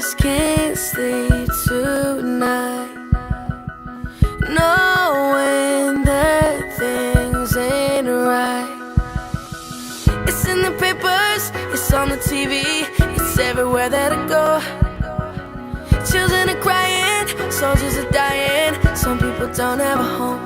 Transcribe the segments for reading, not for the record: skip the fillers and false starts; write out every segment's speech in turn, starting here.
just can't sleep tonight, knowing that things ain't right. It's in the papers, it's on the TV, it's everywhere that I go. Children are crying, soldiers are dying, some people don't have a home.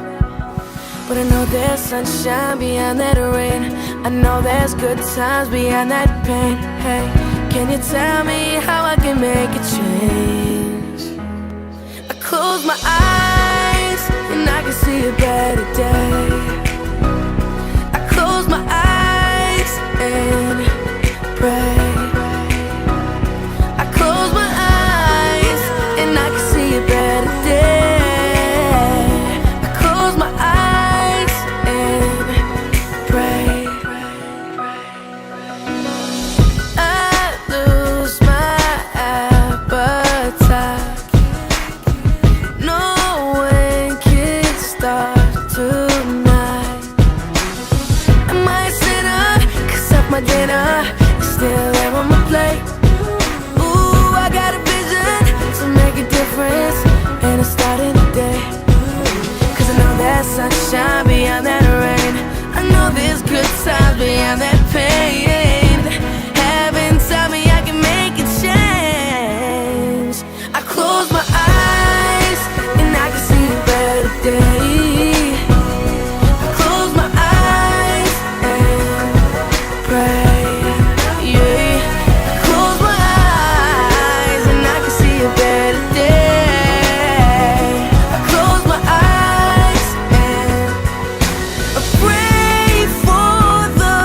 But I know there's sunshine behind that rain, I know there's good times behind that pain. Hey, can you tell me how I can make a change? I close my eyes and I can see a better day. I close my eyes and pray. I close my eyes and I can see a better day. I close my eyes and pray. I lose my appetite, knowing kids start tonight. Am I a sinner? 'Cause of my dinner is still there on my plate. Ooh, I got a vision to make a difference, and it's starting today. 'Cause I know there's sunshine beyond that rain, I know there's good times beyond that pain. Heaven tell me I can make a change. I close my eyes and I can see a better day. I close my eyes and pray. Yeah. I close my eyes and I can see a better day. I close my eyes and I pray for the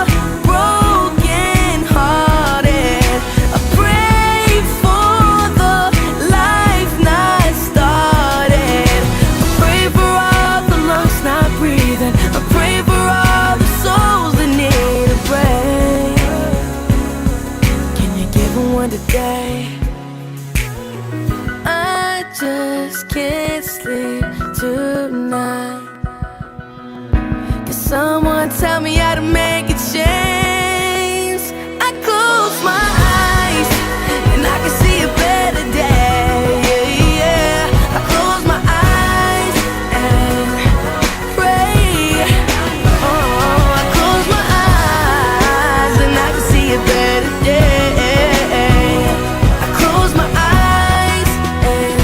broken hearted. I pray for the life not started. I pray for all the lungs not breathing. I pray for all the souls that need a break. Can you give them one today? I just can't sleep tonight. Can someone tell me how to make a change? I close my eyes and I can see a better day. Yeah. I close my eyes and pray. Oh, I close my eyes and I can see a better day. I close my eyes and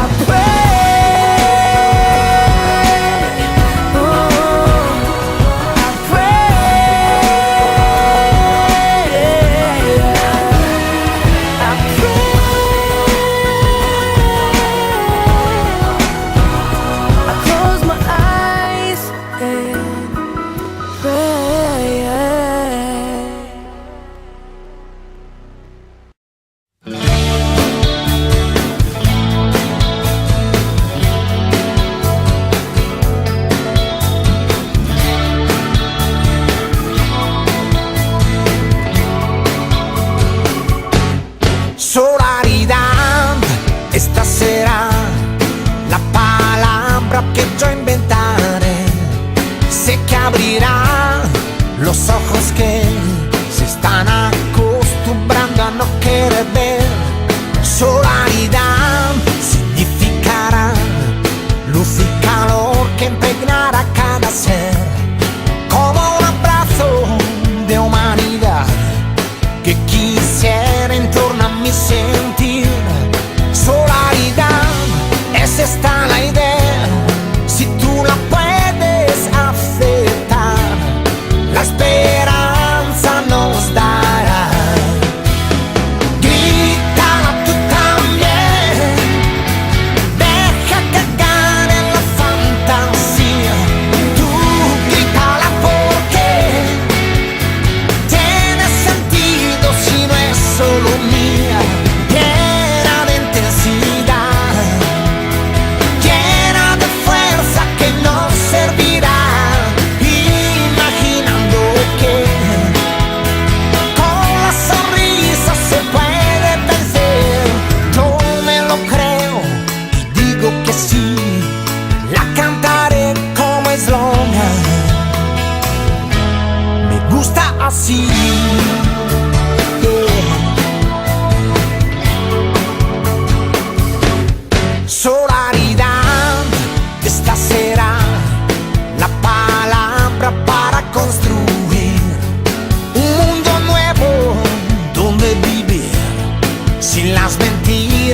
I pray. Oh, I pray.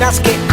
las que